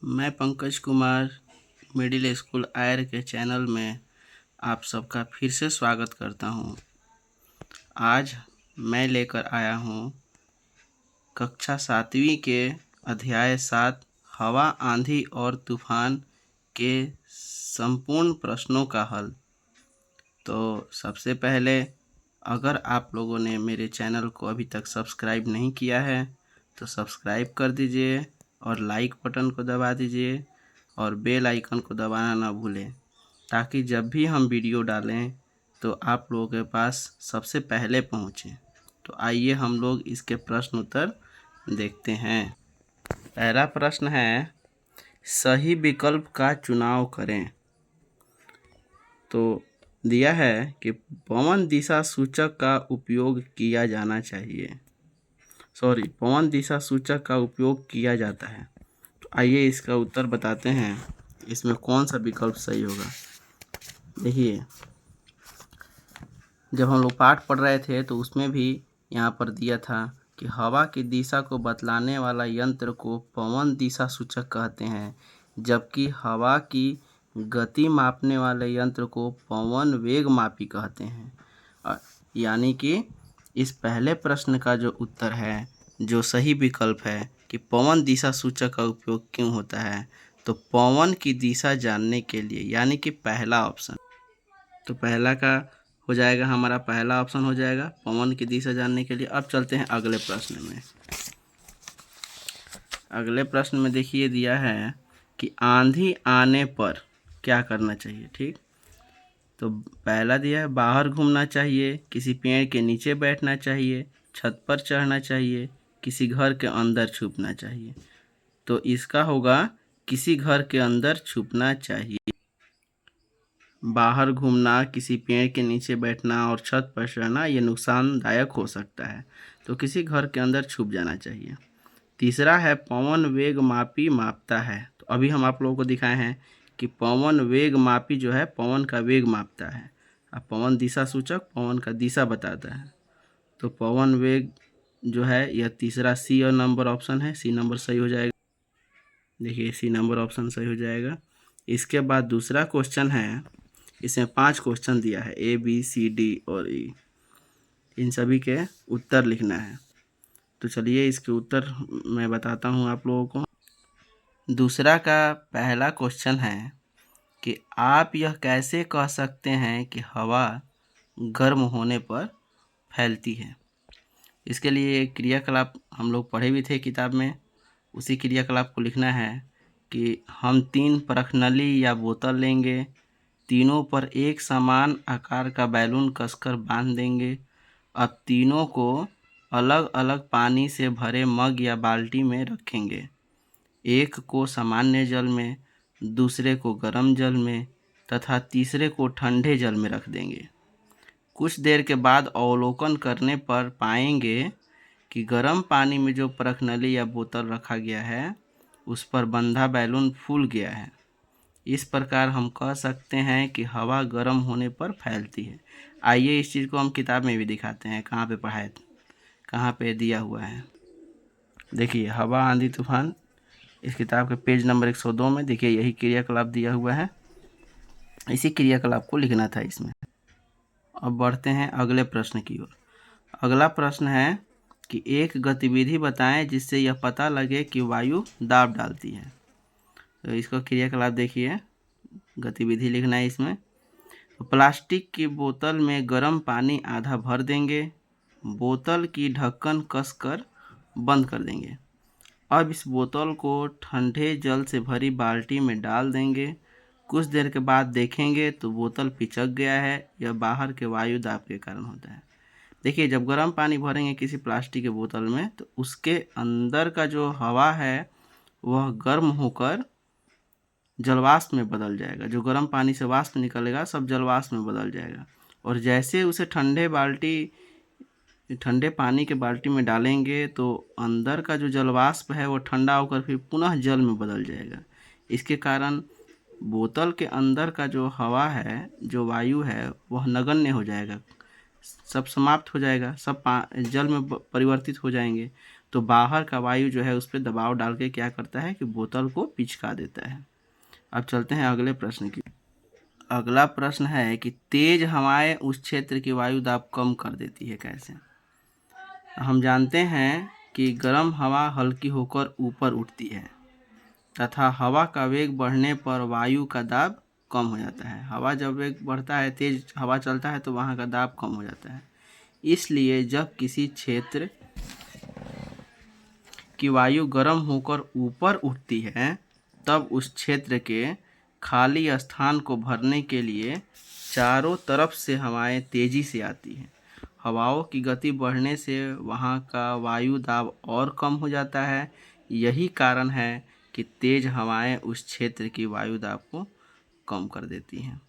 मैं Pankaj Kumar middle school आयर के channel में आप सबका फिर से स्वागत करता हूं। आज मैं लेकर आया हूं कक्षा 7वीं के अध्याय 7 हवा, आंधी और तूफान के संपूर्ण प्रश्नों का हल। तो सबसे पहले, अगर आप लोगों ने मेरे चैनल को अभी तक सब्सक्राइब नहीं किया है तो सब्सक्राइब कर दीजिए और लाइक बटन को दबा दीजिए और बेल आइकन को दबाना ना भूलें, ताकि जब भी हम वीडियो डालें तो आप लोगों के पास सबसे पहले पहुँचे। तो आइए हम लोग इसके प्रश्न उत्तर देखते हैं। पहला प्रश्न है, सही विकल्प का चुनाव करें। तो दिया है कि पवन दिशा सूचक का उपयोग किया जाना चाहिए। पवन दिशा सूचक का उपयोग किया जाता है। तो आइए इसका उत्तर बताते हैं, इसमें कौन सा विकल्प सही होगा। देखिए, जब हम लोग पाठ पढ़ रहे थे तो उसमें भी यहाँ पर दिया था कि हवा की दिशा को बतलाने वाला यंत्र को पवन दिशा सूचक कहते हैं, जबकि हवा की गति मापने वाले यंत्र को पवन वेग मापी कहते हैं। यानी कि इस पहले प्रश्न का जो उत्तर है, जो सही विकल्प है कि पवन दिशा सूचक का उपयोग क्यों होता है, तो पवन की दिशा जानने के लिए, यानी कि पहला ऑप्शन। तो पहला का हो जाएगा, हमारा पहला ऑप्शन हो जाएगा पवन की दिशा जानने के लिए। अब चलते हैं अगले प्रश्न में। अगले प्रश्न में देखिए दिया है कि आंधी आने पर क्या करना चाहिए। ठीक, तो पहला दिया है बाहर घूमना चाहिए, किसी पेड़ के नीचे बैठना चाहिए, छत पर चढ़ना चाहिए, किसी घर के अंदर छुपना चाहिए। तो इसका होगा किसी घर के अंदर छुपना चाहिए। बाहर घूमना, किसी पेड़ के नीचे बैठना और छत पर चढ़ना ये नुकसानदायक हो सकता है, तो किसी घर के अंदर छुप जाना चाहिए। तीसरा है पवन वेग मापी मापता है। तो अभी हम आप लोगों को दिखाए हैं कि पवन वेग मापी जो है पवन का वेग मापता है, अब पवन दिशा सूचक पवन का दिशा बताता है। तो पवन वेग जो है यह तीसरा सी और नंबर ऑप्शन है, सी नंबर सही हो जाएगा। देखिए, सी नंबर ऑप्शन सही हो जाएगा। इसके बाद दूसरा क्वेश्चन है, इसमें 5 क्वेश्चन दिया है, ए बी सी डी और ई। इन सभी के उत्तर लिखना है। तो चलिए इसके उत्तर मैं बताता हूँ आप लोगों को। दूसरा का पहला क्वेश्चन है कि आप यह कैसे कह सकते हैं कि हवा गर्म होने पर फैलती है। इसके लिए क्रियाकलाप हम लोग पढ़े भी थे किताब में। उसी क्रियाकलाप को लिखना है कि हम 3 परखनली या बोतल लेंगे, तीनों पर एक समान आकार का बैलून कसकर बांध देंगे। अब तीनों को अलग अलग पानी से भरे मग या बाल्टी में रखेंगे। एक को सामान्य जल में, दूसरे को गर्म जल में तथा तीसरे को ठंडे जल में रख देंगे। कुछ देर के बाद अवलोकन करने पर पाएंगे कि गर्म पानी में जो परखनली या बोतल रखा गया है उस पर बंधा बैलून फूल गया है। इस प्रकार हम कह सकते हैं कि हवा गर्म होने पर फैलती है। आइए इस चीज़ को हम किताब में भी दिखाते हैं, कहाँ पे पढ़ाए, कहाँ पे दिया हुआ है। देखिए, हवा, आंधी, तूफान, इस किताब के पेज नंबर 102 में देखिए यही क्रियाकलाप दिया हुआ है। इसी क्रियाकलाप को लिखना था इसमें। अब बढ़ते हैं अगले प्रश्न की ओर। अगला प्रश्न है कि एक गतिविधि बताएं जिससे यह पता लगे कि वायु दाब डालती है। तो इसको क्रियाकलाप देखिए, गतिविधि लिखना है इसमें। तो प्लास्टिक की बोतल में गर्म पानी आधा भर देंगे, बोतल की ढक्कन कसकर बंद कर देंगे। अब इस बोतल को ठंडे जल से भरी बाल्टी में डाल देंगे। कुछ देर के बाद देखेंगे तो बोतल पिचक गया है। यह बाहर के वायु दाब के कारण होता है। देखिए, जब गर्म पानी भरेंगे किसी प्लास्टिक के बोतल में तो उसके अंदर का जो हवा है वह गर्म होकर जलवाष्प में बदल जाएगा। जो गर्म पानी से वाष्प निकलेगा सब जलवाष्प में बदल जाएगा। और जैसे उसे ठंडे पानी के बाल्टी में डालेंगे तो अंदर का जो जलवाष्प है वो ठंडा होकर फिर पुनः जल में बदल जाएगा। इसके कारण बोतल के अंदर का जो हवा है, जो वायु है, वह नगण्य हो जाएगा, सब समाप्त हो जाएगा, सब जल में परिवर्तित हो जाएंगे। तो बाहर का वायु जो है उस पर दबाव डाल के क्या करता है कि बोतल को पिचका देता है। अब चलते हैं अगले प्रश्न की। अगला प्रश्न है कि तेज हवाएं उस क्षेत्र की वायु दाब कम कर देती है कैसे। हम जानते हैं कि गर्म हवा हल्की होकर ऊपर उठती है तथा हवा का वेग बढ़ने पर वायु का दाब कम हो जाता है। हवा जब वेग बढ़ता है, तेज हवा चलता है तो वहाँ का दाब कम हो जाता है। इसलिए जब किसी क्षेत्र की वायु गर्म होकर ऊपर उठती है तब उस क्षेत्र के खाली स्थान को भरने के लिए चारों तरफ से हवाएं तेजी से आती हैं। हवाओं की गति बढ़ने से वहाँ का वायु दाब और कम हो जाता है। यही कारण है कि तेज हवाएं उस क्षेत्र की वायु दाब को कम कर देती हैं।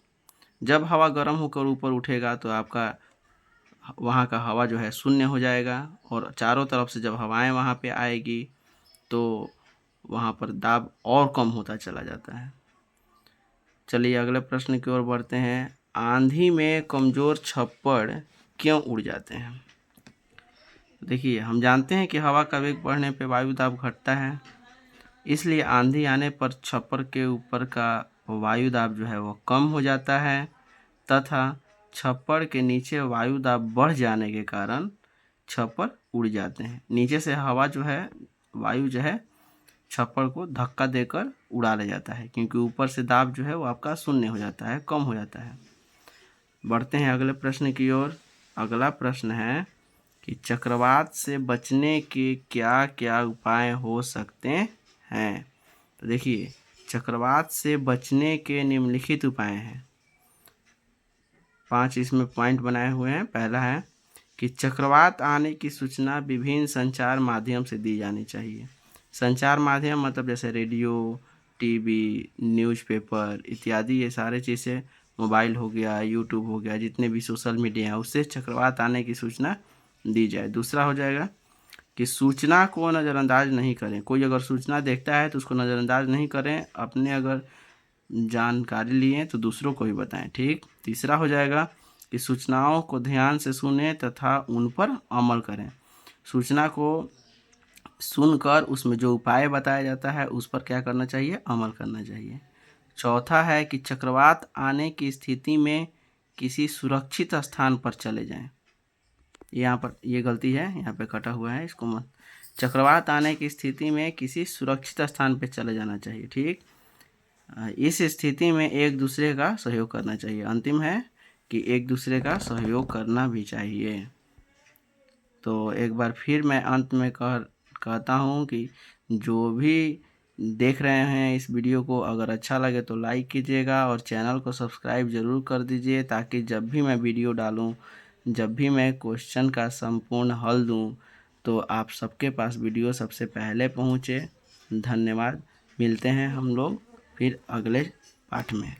जब हवा गर्म होकर ऊपर उठेगा तो आपका वहाँ का हवा जो है शून्य हो जाएगा और चारों तरफ से जब हवाएं वहाँ पे आएगी तो वहाँ पर दाब और कम होता चला जाता है। चलिए अगले प्रश्न की ओर बढ़ते हैं। आंधी में कमज़ोर छप्पड़ क्यों उड़ जाते हैं। देखिए, हम जानते हैं कि हवा का वेग बढ़ने पे वायु दाब घटता है, इसलिए आंधी आने पर छप्पर के ऊपर का वायु दाब जो है वो कम हो जाता है तथा छप्पर के नीचे वायु दाब बढ़ जाने के कारण छप्पर उड़ जाते हैं। नीचे से हवा जो है, वायु जो है छप्पर को धक्का देकर उड़ा ले जाता है, क्योंकि ऊपर से दाब जो है वो आपका शून्य हो जाता है, कम हो जाता है। बढ़ते हैं अगले प्रश्न की ओर। अगला प्रश्न है कि चक्रवात से बचने के क्या क्या उपाय हो सकते हैं। तो देखिए, चक्रवात से बचने के निम्नलिखित उपाय हैं। 5 इसमें पॉइंट बनाए हुए हैं। पहला है कि चक्रवात आने की सूचना विभिन्न संचार माध्यम से दी जानी चाहिए। संचार माध्यम मतलब जैसे रेडियो, टीवी, न्यूज़पेपर इत्यादि, ये सारे चीज़ें, मोबाइल हो गया, यूट्यूब हो गया, जितने भी सोशल मीडिया है उससे चक्रवात आने की सूचना दी जाए। दूसरा हो जाएगा कि सूचना को नज़रअंदाज नहीं करें। कोई अगर सूचना देखता है तो उसको नज़रअंदाज नहीं करें, अपने अगर जानकारी लिए तो दूसरों को भी बताएं। ठीक। तीसरा हो जाएगा कि सूचनाओं को ध्यान से सुनें तथा उन पर अमल करें। सूचना को सुनकर उसमें जो उपाय बताया जाता है उस पर क्या करना चाहिए, अमल करना चाहिए। चौथा है कि चक्रवात आने की स्थिति में किसी सुरक्षित स्थान पर चले जाएं। यहाँ पर ये गलती है, यहाँ पे कटा हुआ है, इसको मत। चक्रवात आने की स्थिति में किसी सुरक्षित स्थान पर चले जाना चाहिए। ठीक। इस स्थिति में एक दूसरे का सहयोग करना चाहिए। अंतिम है कि एक दूसरे का सहयोग करना भी चाहिए। तो एक बार फिर मैं अंत में कहता हूँ कि जो भी देख रहे हैं इस वीडियो को, अगर अच्छा लगे तो लाइक कीजिएगा और चैनल को सब्सक्राइब ज़रूर कर दीजिए, ताकि जब भी मैं वीडियो डालूँ, जब भी मैं क्वेश्चन का संपूर्ण हल दूँ, तो आप सबके पास वीडियो सबसे पहले पहुँचे। धन्यवाद। मिलते हैं हम लोग फिर अगले पाठ में।